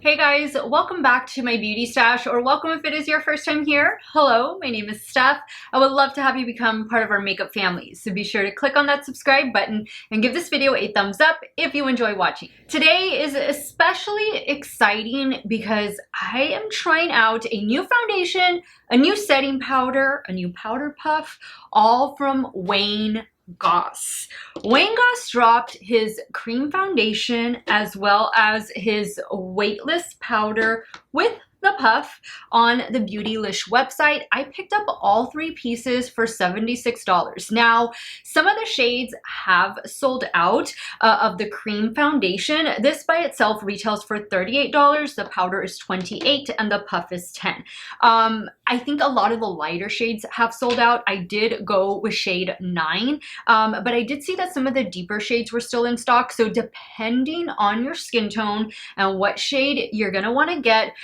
Hey guys, welcome back to my beauty stash, or welcome if it is your first time here. Hello, my name is Steff. I would love to have you become part of our makeup family, so be sure to click on that subscribe button and give this video a thumbs up if you enjoy watching. Today is especially exciting because I am trying out a new foundation, a new setting powder, a new powder puff, all from Goss. Goss dropped his cream foundation as well as his weightless powder with the puff on the Beautylish website. I picked up all three pieces for $76. Now, some of the shades have sold out of the cream foundation. This by itself retails for $38. The powder is $28 and the puff is $10. I think a lot of the lighter shades have sold out. I did go with shade 9, but I did see that some of the deeper shades were still in stock. So depending on your skin tone and what shade you're gonna wanna get,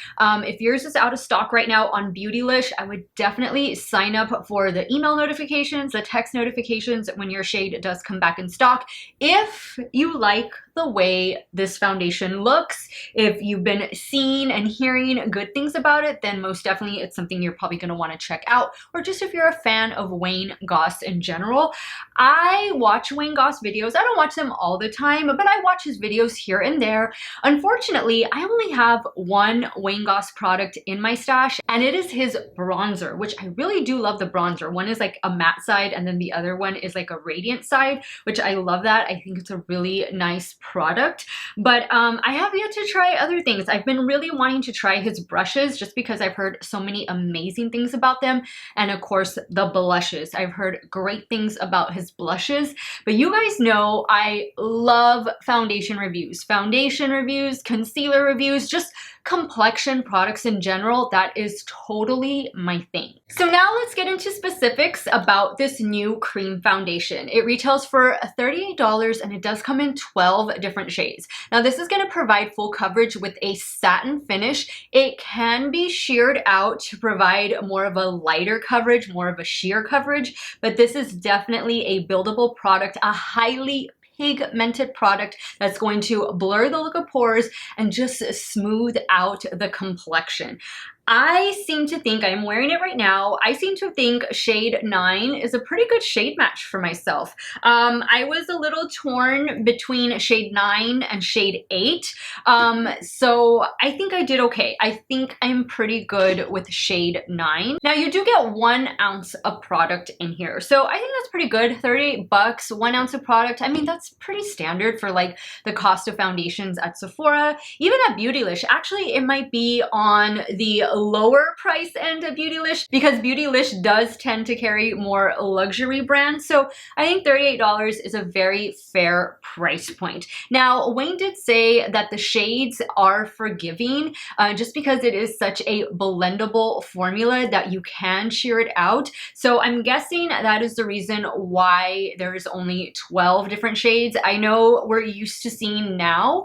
if yours is out of stock right now on Beautylish, I would definitely sign up for the email notifications, the text notifications when your shade does come back in stock. If you like the way this foundation looks, if you've been seeing and hearing good things about it, then most definitely it's something you're probably going to want to check out. Or just if you're a fan of Goss in general. I watch Goss videos. I don't watch them all the time, but I watch his videos here and there. Unfortunately, I only have one Goss product in my stash, and it is his bronzer, which I really do love the bronzer. One is like a matte side, and then the other one is like a radiant side, which I love that. I think it's a really nice product, but I have yet to try other things. I've been really wanting to try his brushes just because I've heard so many amazing things about them, and of course the blushes. I've heard great things about his blushes, but you guys know I love foundation reviews, concealer reviews, just complexion products in general. That is totally my thing. So now let's get into specifics about this new cream foundation. It retails for $38 and it does come in 12 different shades. Now this is going to provide full coverage with a satin finish. It can be sheared out to provide more of a lighter coverage, more of a sheer coverage, but this is definitely a buildable product, a highly pigmented product that's going to blur the look of pores and just smooth out the complexion. I seem to think, I'm wearing it right now, I seem to think shade 9 is a pretty good shade match for myself. I was a little torn between shade 9 and shade 8, so I think I did okay. I think I'm pretty good with shade 9. Now you do get 1 ounce of product in here, so I think that's pretty good. 38 bucks, 1 ounce of product. I mean, that's pretty standard for like the cost of foundations at Sephora, even at Beautylish. Actually, it might be on the lower price end of Beautylish because Beautylish does tend to carry more luxury brands. So I think $38 is a very fair price point. Now, Wayne did say that the shades are forgiving just because it is such a blendable formula that you can shear it out. So I'm guessing that is the reason why there's only 12 different shades. I know we're used to seeing now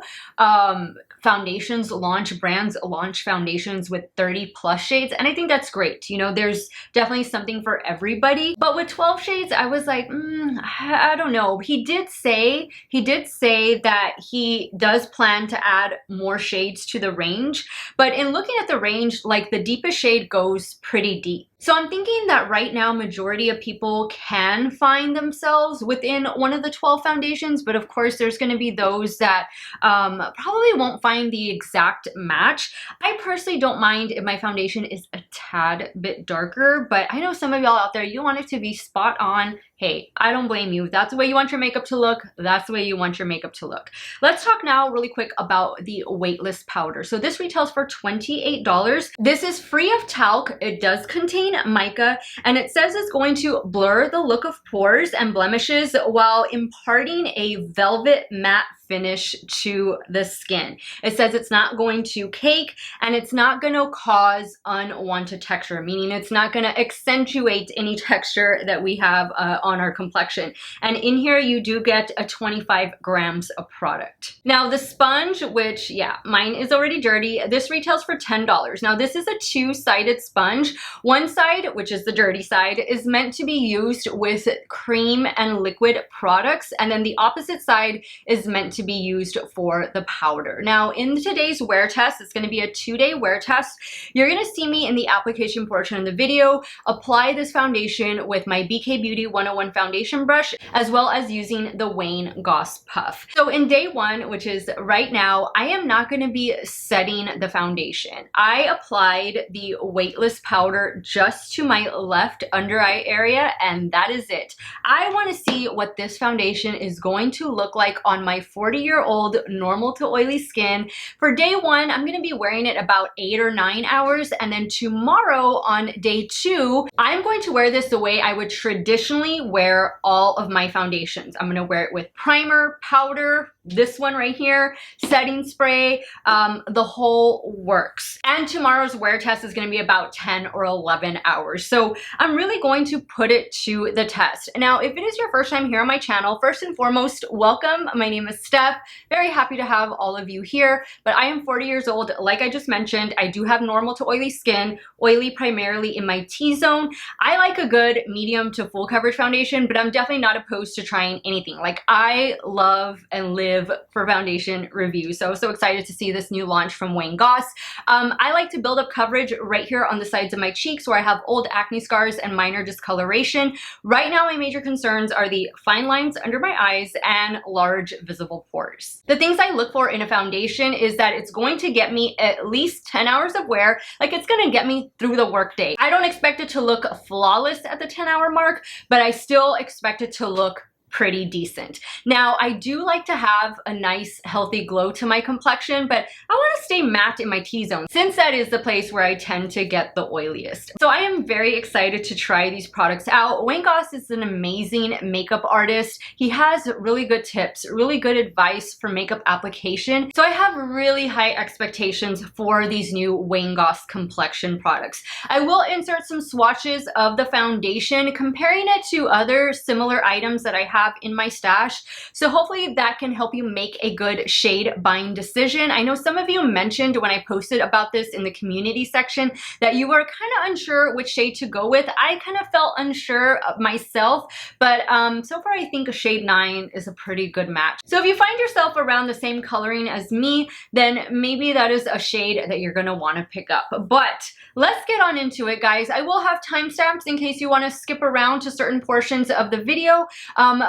foundations launch, brands launch foundations with 30 plus shades, and I think that's great. You know, there's definitely something for everybody, but with 12 shades, I was like, I don't know. He did say that he does plan to add more shades to the range, but in looking at the range, like the deepest shade goes pretty deep. So I'm thinking that right now, majority of people can find themselves within one of the 12 foundations, but of course there's going to be those that probably won't find the exact match. I personally don't mind if my foundation is a tad bit darker, but I know some of y'all out there, you want it to be spot on. Hey, I don't blame you. If that's the way you want your makeup to look, that's the way you want your makeup to look. Let's talk now really quick about the weightless powder. So this retails for $28. This is free of talc. It does contain mica, and it says it's going to blur the look of pores and blemishes while imparting a velvet matte finish to the skin. It says it's not going to cake and it's not going to cause unwanted texture, meaning it's not going to accentuate any texture that we have on our complexion. And in here you do get a 25 grams of product. Now the sponge, which yeah, mine is already dirty, this retails for $10. Now this is a two-sided sponge. One side, which is the dirty side, is meant to be used with cream and liquid products, and then the opposite side is meant meant to be used for the powder. Now, in today's wear test, it's going to be a 2-day wear test. You're going to see me in the application portion of the video apply this foundation with my BK Beauty 101 foundation brush, as well as using the Wayne Goss puff. So in day 1, which is right now, I am not going to be setting the foundation. I applied the Weightless powder just to my left under eye area, and that is it. I want to see what this foundation is going to look like on my 40-year-old normal to oily skin. For day 1, I'm going to be wearing it about 8 or 9 hours, and then tomorrow on day 2, I'm going to wear this the way I would traditionally wear all of my foundations. I'm going to wear it with primer, powder, this one right here, setting spray, the whole works. And tomorrow's wear test is going to be about 10 or 11 hours. So I'm really going to put it to the test. Now, if it is your first time here on my channel, first and foremost, welcome. My name is Steff. Very happy to have all of you here, but I am 40 years old. Like I just mentioned, I do have normal to oily skin, oily primarily in my T-zone. I like a good medium to full coverage foundation, but I'm definitely not opposed to trying anything. Like, I love and live for foundation reviews. So excited to see this new launch from Wayne Goss. I like to build up coverage right here on the sides of my cheeks where I have old acne scars and minor discoloration. Right now, my major concerns are the fine lines under my eyes and large visible pores. The things I look for in a foundation is that it's going to get me at least 10 hours of wear. Like, it's going to get me through the workday. I don't expect it to look flawless at the 10-hour mark, but I still expect it to look pretty decent. Now, I do like to have a nice healthy glow to my complexion, but I want to stay matte in my T-zone since that is the place where I tend to get the oiliest. So I am very excited to try these products out. Wayne Goss is an amazing makeup artist. He has really good tips, really good advice for makeup application. So I have really high expectations for these new Wayne Goss complexion products. I will insert some swatches of the foundation, comparing it to other similar items that I have in my stash. So hopefully that can help you make a good shade buying decision. I know some of you mentioned when I posted about this in the community section that you were kind of unsure which shade to go with. I kind of felt unsure of myself, but so far I think a shade 9 is a pretty good match. So if you find yourself around the same coloring as me, then maybe that is a shade that you're going to want to pick up. But let's get on into it, guys. I will have timestamps in case you want to skip around to certain portions of the video.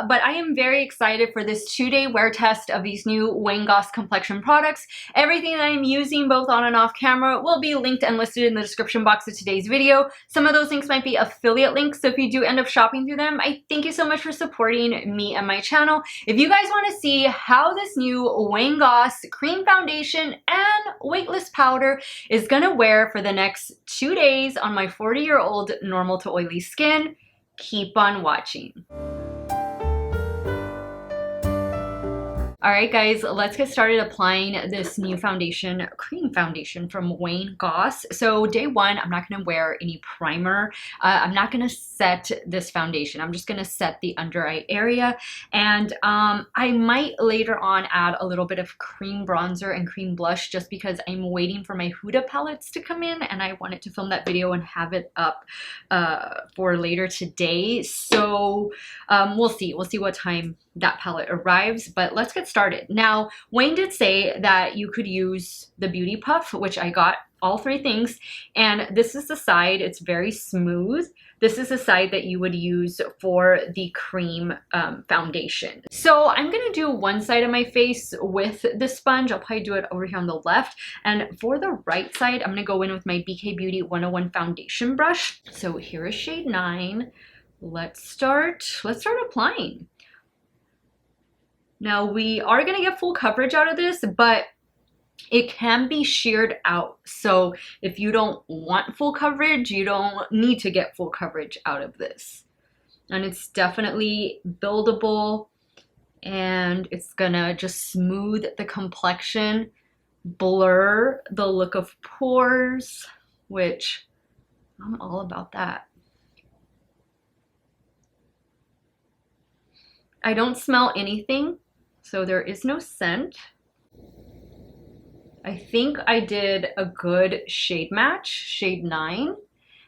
But I am very excited for this 2-day wear test of these new Wayne Goss complexion products. Everything that I'm using both on and off camera will be linked and listed in the description box of today's video. Some of those links might be affiliate links, so if you do end up shopping through them, I thank you so much for supporting me and my channel. If you guys want to see how this new Wayne Goss cream foundation and weightless powder is gonna wear for the next 2 days on my 40-year-old normal to oily skin, keep on watching. All right, guys, let's get started applying this new foundation, cream foundation from Wayne Goss. So day 1, I'm not gonna wear any primer. I'm not gonna set this foundation. I'm just gonna set the under eye area. And I might later on add a little bit of cream bronzer and cream blush just because I'm waiting for my Huda palettes to come in and I wanted to film that video and have it up for later today. So we'll see what time that palette arrives, but let's get started. Now, Wayne did say that you could use the Beauty Puff, which I got all 3 things, and this is the side, it's very smooth. This is the side that you would use for the cream foundation. So I'm gonna do one side of my face with the sponge. I'll probably do it over here on the left. And for the right side, I'm gonna go in with my BK Beauty 101 foundation brush. So here is shade 9. Let's start applying. Now, we are going to get full coverage out of this, but it can be sheared out. So if you don't want full coverage, you don't need to get full coverage out of this. And it's definitely buildable, and it's going to just smooth the complexion, blur the look of pores, which I'm all about that. I don't smell anything, so there is no scent. I think I did a good shade match, shade 9.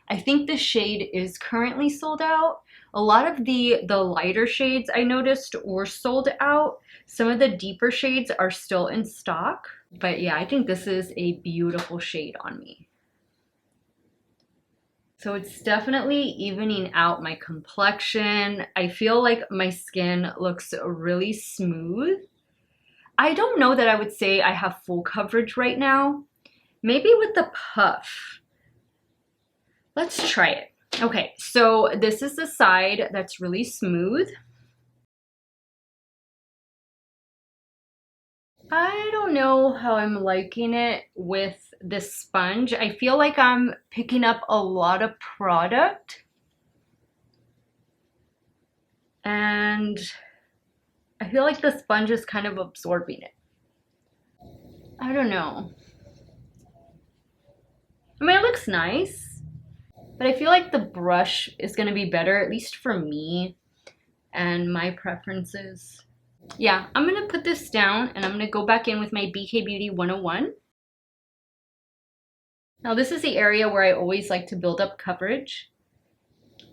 I think the shade is currently sold out. A lot of the lighter shades I noticed were sold out. Some of the deeper shades are still in stock. But yeah, I think this is a beautiful shade on me. So it's definitely evening out my complexion. I feel like my skin looks really smooth. I don't know that I would say I have full coverage right now. Maybe with the puff. Let's try it. Okay, so this is the side that's really smooth. I don't know how I'm liking it with this sponge. I feel like I'm picking up a lot of product. And I feel like the sponge is kind of absorbing it. I don't know. I mean, it looks nice, but I feel like the brush is going to be better, at least for me and my preferences. Yeah, I'm going to put this down and I'm going to go back in with my BK Beauty 101. Now this is the area where I always like to build up coverage.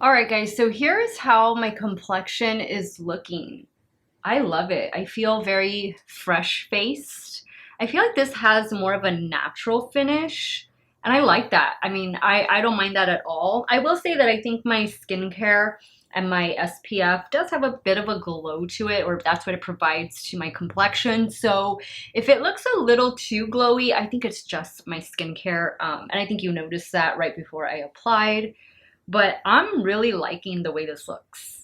Alright guys, so here is how my complexion is looking. I love it. I feel very fresh faced. I feel like this has more of a natural finish. And I like that. I mean, I don't mind that at all. I will say that I think my skincare and my SPF does have a bit of a glow to it, or that's what it provides to my complexion. So if it looks a little too glowy, I think it's just my skincare. And I think you noticed that right before I applied. But I'm really liking the way this looks.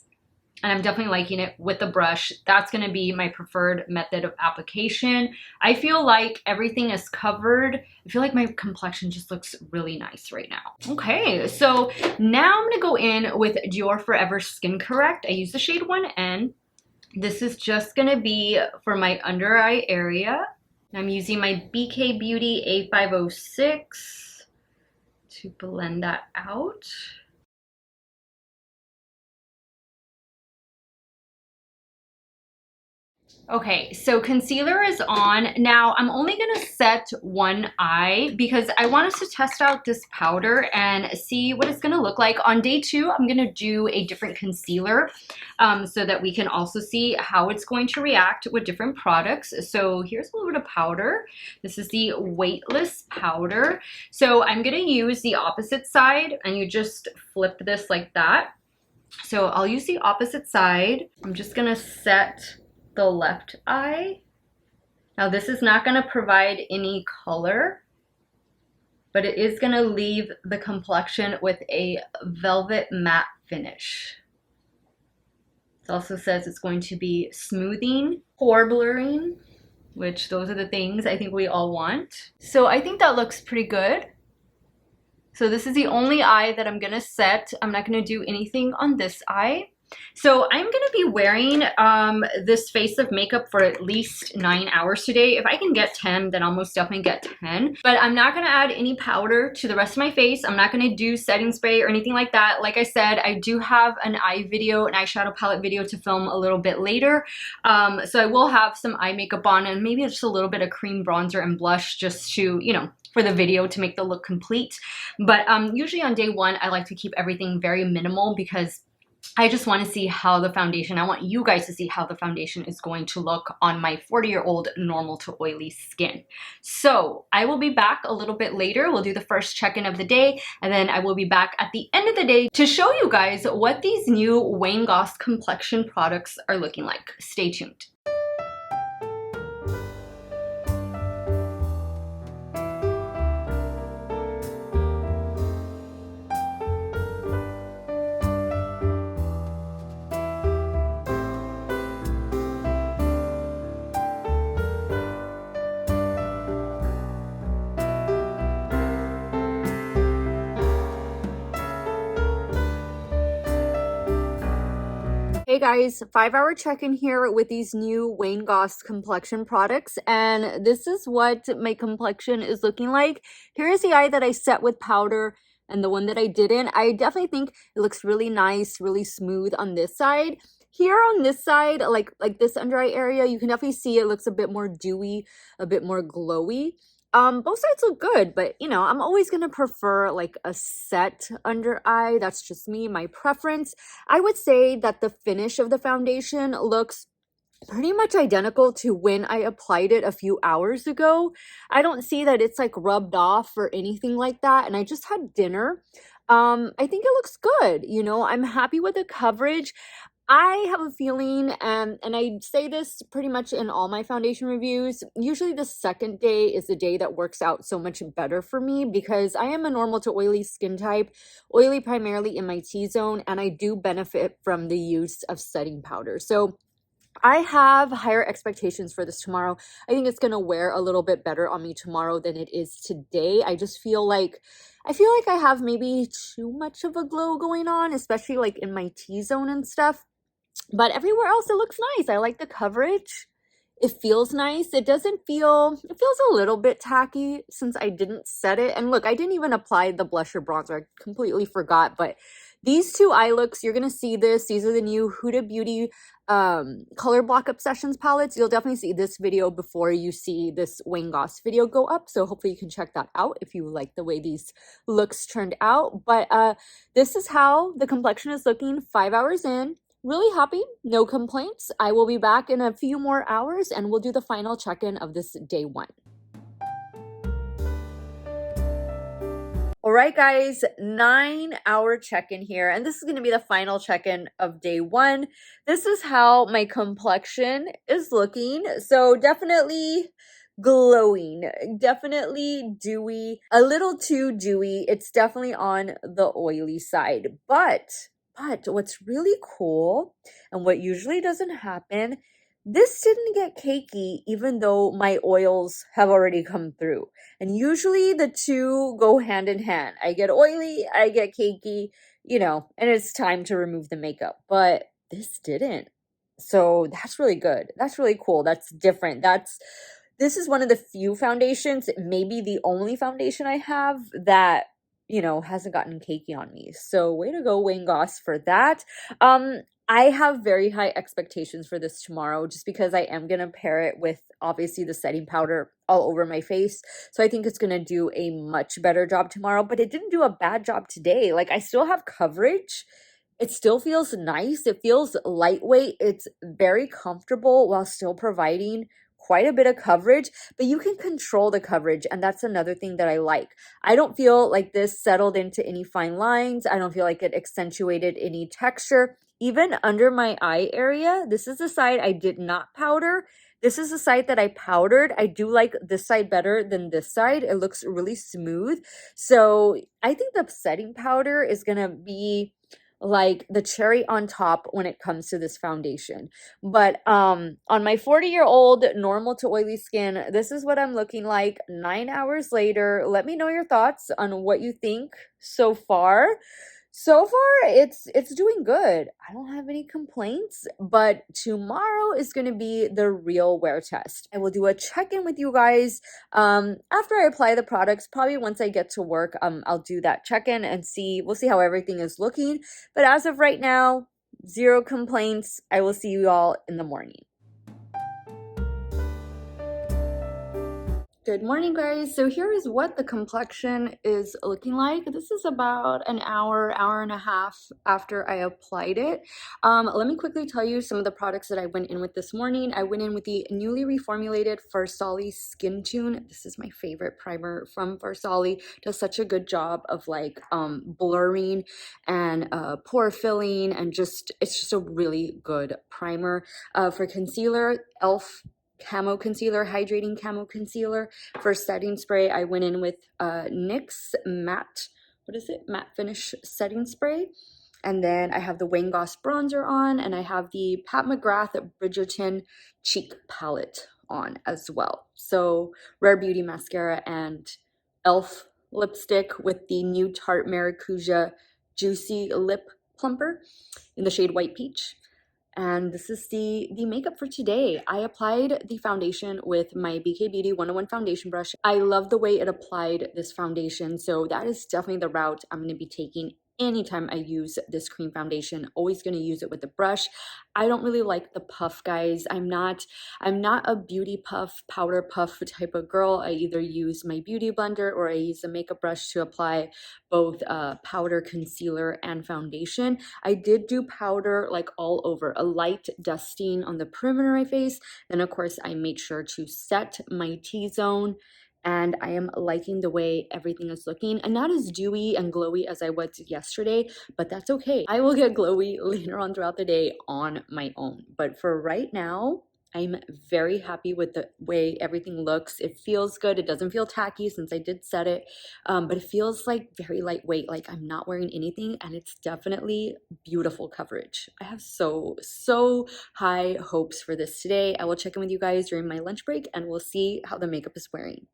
And I'm definitely liking it with the brush. That's going to be my preferred method of application. I feel like everything is covered. I feel like my complexion just looks really nice right now. Okay, so now I'm going to go in with Dior Forever Skin Correct. I use the shade 1N. This is just going to be for my under eye area. I'm using my BK Beauty A506 to blend that out. Okay, so concealer is on. Now I'm only gonna set one eye because I want us to test out this powder and see what it's gonna look like. On day 2, I'm gonna do a different concealer so that we can also see how it's going to react with different products. So here's a little bit of powder. This is the Weightless powder. So I'm gonna use the opposite side and you just flip this like that. So I'll use the opposite side. I'm just gonna set the left eye. Now this is not going to provide any color, but it is going to leave the complexion with a velvet matte finish. It also says it's going to be smoothing, pore blurring, which those are the things I think we all want. So I think that looks pretty good. So this is the only eye that I'm going to set. I'm not going to do anything on this eye. So I'm going to be wearing this face of makeup for at least 9 hours today. If I can get 10, then I'll most definitely get 10. But I'm not going to add any powder to the rest of my face. I'm not going to do setting spray or anything like that. Like I said, I do have an eye video, an eyeshadow palette video to film a little bit later. So I will have some eye makeup on and maybe just a little bit of cream bronzer and blush just to, you know, for the video to make the look complete. But usually on day 1, I like to keep everything very minimal because I just want to see how the foundation, I want you guys to see how the foundation is going to look on my 40-year-old normal to oily skin. So I will be back a little bit later. We'll do the first check-in of the day, and then I will be back at the end of the day to show you guys what these new Wayne Goss complexion products are looking like. Stay tuned. Hey guys, 5-hour check-in here with these new Wayne Goss complexion products, and this is what my complexion is looking like. Here's the eye that I set with powder and the one that I didn't. I definitely think it looks really nice, really smooth on this side. Here on this side, like this under eye area, you can definitely see it looks a bit more dewy, a bit more glowy. Both sides look good, but you know, I'm always gonna prefer like a set under eye. That's just me, my preference. I would say that the finish of the foundation looks pretty much identical to when I applied it a few hours ago. I don't see that it's like rubbed off or anything like that. And I just had dinner. I think it looks good. You know, I'm happy with the coverage. I have a feeling, and I say this pretty much in all my foundation reviews, usually the second day is the day that works out so much better for me because I am a normal to oily skin type, oily primarily in my T-zone, and I do benefit from the use of setting powder. So I have higher expectations for this tomorrow. I think it's going to wear a little bit better on me tomorrow than it is today. I just feel like I have maybe too much of a glow going on, especially like in my T-zone and stuff. But everywhere else, it looks nice. I like the coverage. It feels nice. It feels a little bit tacky since I didn't set it. And look, I didn't even apply the blusher bronzer. I completely forgot. But these two eye looks, you're going to see this. These are the new Huda Beauty Color Block Obsessions palettes. You'll definitely see this video before you see this Goss video go up. So hopefully you can check that out if you like the way these looks turned out. But this is how the complexion is looking 5 hours in. Really happy, no complaints. I will be back in a few more hours and we'll do the final check-in of this day one. All right, guys, 9-hour check-in here, and this is going to be the final check-in of day one. This is how my complexion is looking. So definitely glowing, definitely dewy, a little too dewy. It's definitely on the oily side, but what's really cool and what usually doesn't happen, this didn't get cakey even though my oils have already come through. And usually the two go hand in hand. I get oily, I get cakey, you know, and it's time to remove the makeup. But this didn't. So that's really good. That's really cool. That's different. This is one of the few foundations, maybe the only foundation I have that, you know, hasn't gotten cakey on me. So way to go, Goss, for that. I have very high expectations for this tomorrow just because I am going to pair it with obviously the setting powder all over my face. So I think it's going to do a much better job tomorrow, but it didn't do a bad job today. Like I still have coverage. It still feels nice. It feels lightweight. It's very comfortable while still providing quite a bit of coverage, but you can control the coverage. And that's another thing that I like. I don't feel like this settled into any fine lines. I don't feel like it accentuated any texture. Even under my eye area, this is the side I did not powder. This is the side that I powdered. I do like this side better than this side. It looks really smooth. So I think the setting powder is going to be like the cherry on top when it comes to this foundation. But on my 40-year-old normal to oily skin, this is what I'm looking like 9 hours later. Let me know your thoughts on what you think so far. So far, it's doing good. I don't have any complaints, but tomorrow is going to be the real wear test. I will do a check-in with you guys after I apply the products. Probably once I get to work, I'll do that check-in and we'll see how everything is looking. But as of right now, zero complaints. I will see you all in the morning. Good morning, guys. So here is what the complexion is looking like. This is about an hour and a half after I applied it. Let me quickly tell you some of the products that I went in with this morning. I went in with the newly reformulated Farsali Skintune. This is my favorite primer from Farsali. Does such a good job of like blurring and pore filling, and it's just a really good primer. For concealer, e.l.f. Camo concealer, hydrating camo concealer. For setting spray, I went in with NYX matte, matte finish setting spray. And then I have the Goss bronzer on, and I have the Pat McGrath Bridgerton cheek palette on as well. So Rare Beauty mascara and e.l.f. lipstick with the new Tarte Maracuja Juicy Lip Plumper in the shade White Peach. And this is the makeup for today. I applied the foundation with my BK Beauty 101 foundation brush. I love the way it applied this foundation. So that is definitely the route I'm going to be taking anytime I use this cream foundation. Always going to use it with the brush. I don't really like the puff, guys. I'm not a beauty puff, powder puff type of girl. I either use my beauty blender or I use a makeup brush to apply both powder, concealer, and foundation. I did do powder like all over, a light dusting on the perimeter of my face. Then of course I made sure to set my T-zone, and I am liking the way everything is looking, and not as dewy and glowy as I was yesterday, but that's okay. I will get glowy later on throughout the day on my own, but for right now, I'm very happy with the way everything looks. It feels good. It doesn't feel tacky since I did set it, but it feels like very lightweight, like I'm not wearing anything, and it's definitely beautiful coverage. I have so high hopes for this today. I will check in with you guys during my lunch break, and we'll see how the makeup is wearing.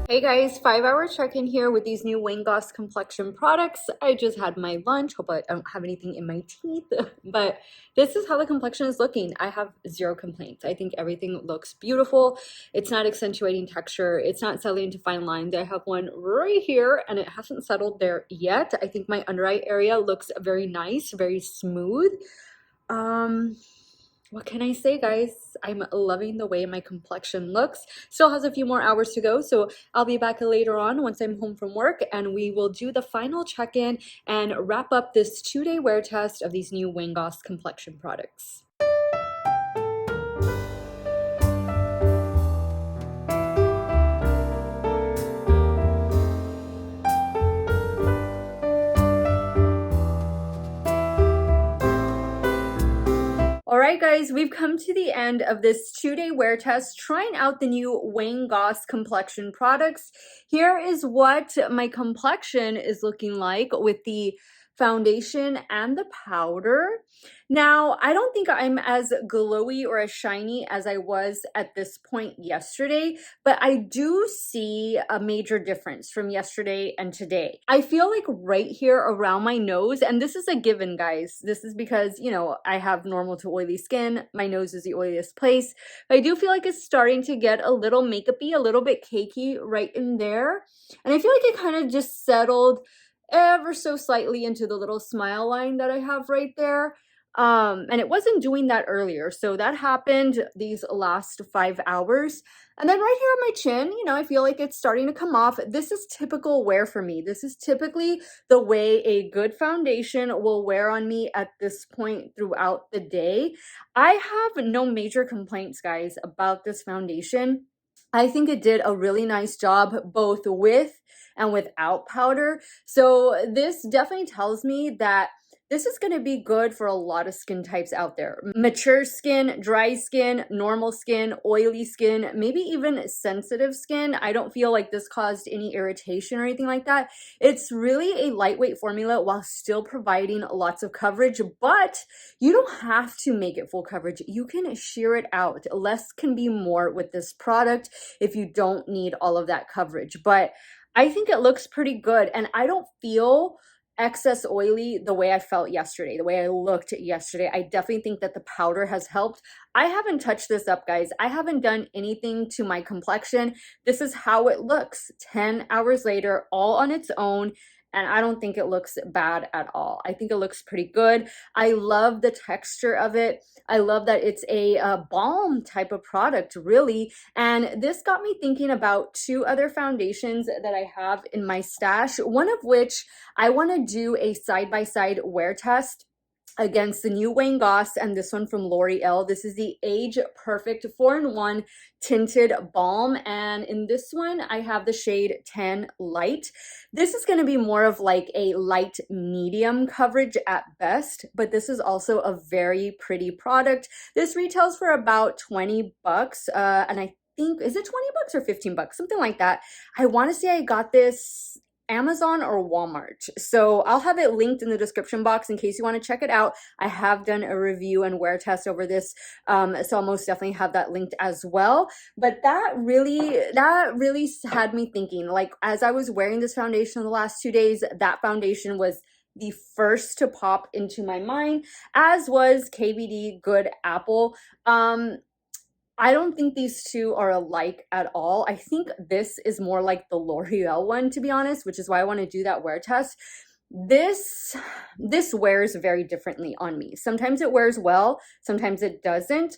Hey guys, 5-hour check-in here with these new Goss complexion products. I just had my lunch. Hope I don't have anything in my teeth, but this is how the complexion is looking. I have zero complaints. I think everything looks beautiful. It's not accentuating texture. It's not settling into fine lines. I have one right here and it hasn't settled there yet. I think my under eye area looks very nice, very smooth. What can I say, guys? I'm loving the way my complexion looks. Still has a few more hours to go, so I'll be back later on once I'm home from work, and we will do the final check-in and wrap up this 2-day wear test of these new Goss complexion products. All right, guys, we've come to the end of this 2-day wear test, trying out the new Goss complexion products. Here is what my complexion is looking like with the foundation and the powder. Now, I don't think I'm as glowy or as shiny as I was at this point yesterday, but I do see a major difference from yesterday and today. I feel like right here around my nose, and this is a given, guys. This is because, you know, I have normal to oily skin. My nose is the oiliest place. But I do feel like it's starting to get a little makeup-y, a little bit cakey right in there. And I feel like it kind of just settled ever so slightly into the little smile line that I have right there. And it wasn't doing that earlier. So that happened these last 5 hours. And then right here on my chin, you know, I feel like it's starting to come off. This is typical wear for me. This is typically the way a good foundation will wear on me at this point throughout the day. I have no major complaints, guys, about this foundation. I think it did a really nice job both with and without powder. So this definitely tells me that this is going to be good for a lot of skin types out there. Mature skin, dry skin, normal skin, oily skin, maybe even sensitive skin. I don't feel like this caused any irritation or anything like that. It's really a lightweight formula while still providing lots of coverage, but you don't have to make it full coverage. You can sheer it out. Less can be more with this product if you don't need all of that coverage. But I think it looks pretty good, and I don't feel excess oily the way I felt yesterday, the way I looked yesterday. I definitely think that the powder has helped. I haven't touched this up, guys. I haven't done anything to my complexion. This is how it looks 10 hours later, all on its own. And I don't think it looks bad at all. I think it looks pretty good. I love the texture of it. I love that it's a balm type of product, really. And this got me thinking about 2 other foundations that I have in my stash, one of which I want to do a side-by-side wear test against the new Goss and this one from L'Oreal. This is the Age Perfect 4-in-1 tinted balm, and in this one I have the shade 10 Light. This is going to be more of like a light medium coverage at best, but this is also a very pretty product. This retails for about 20 bucks, and I think, is it 20 bucks or 15 bucks? Something like that. I want to say I got this Amazon or Walmart. So I'll have it linked in the description box in case you want to check it out. I have done a review and wear test over this, so I'll most definitely have that linked as well. But that really had me thinking, like, as I was wearing this foundation the last 2 days, that foundation was the first to pop into my mind, as was KVD Good Apple. I don't think these two are alike at all. I think this is more like the L'Oreal one, to be honest, which is why I want to do that wear test. This wears very differently on me. Sometimes it wears well, sometimes it doesn't.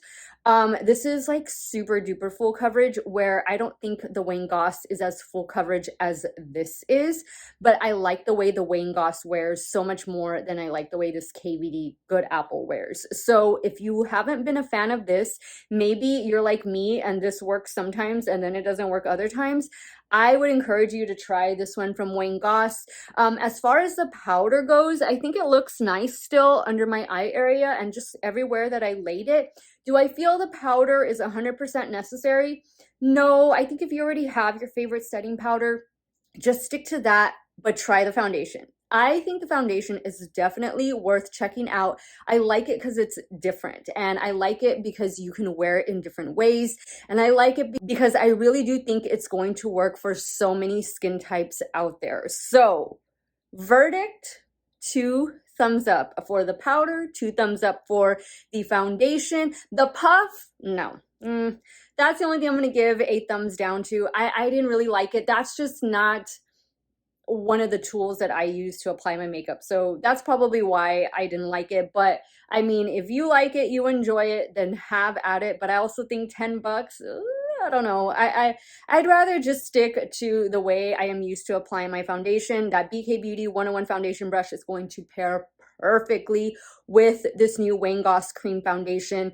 This is like super duper full coverage, where I don't think the Wayne Goss is as full coverage as this is, but I like the way the Wayne Goss wears so much more than I like the way this KVD Good Apple wears. So if you haven't been a fan of this, maybe you're like me and this works sometimes and then it doesn't work other times, I would encourage you to try this one from Wayne Goss. As far as the powder goes, I think it looks nice still under my eye area and just everywhere that I laid it. Do I feel the powder is 100% necessary? No, I think if you already have your favorite setting powder, just stick to that, but try the foundation. I think the foundation is definitely worth checking out. I like it because it's different, and I like it because you can wear it in different ways, and I like it because I really do think it's going to work for so many skin types out there. So, verdict, 2 thumbs up for the powder, 2 thumbs up for the foundation. The puff, no. That's the only thing I'm going to give a thumbs down to. I didn't really like it. That's just not one of the tools that I use to apply my makeup. So that's probably why I didn't like it. But I mean, if you like it, you enjoy it, then have at it. But I also think 10 bucks, I don't know. I'd rather just stick to the way I am used to applying my foundation. That BK Beauty 101 foundation brush is going to pair perfectly with this new Wayne Goss cream foundation,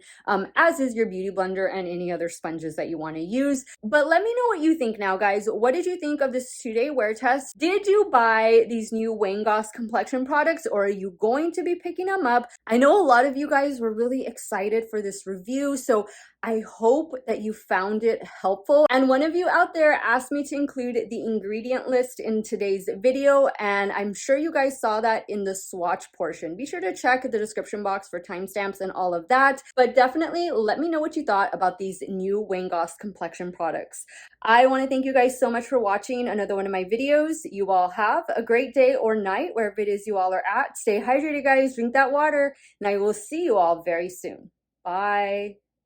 as is your beauty blender and any other sponges that you want to use. But let me know what you think now, guys. What did you think of this 2-day wear test? Did you buy these new Wayne Goss complexion products, or are you going to be picking them up? I know a lot of you guys were really excited for this review, so I hope that you found it helpful. And one of you out there asked me to include the ingredient list in today's video, and I'm sure you guys saw that in the swatch portion. Be sure to check the description box for timestamps and all of that. But definitely let me know what you thought about these new Wayne Goss complexion products. I want to thank you guys so much for watching another one of my videos. You all have a great day or night wherever it is you all are at. Stay hydrated, guys. Drink that water, and I will see you all very soon. Bye.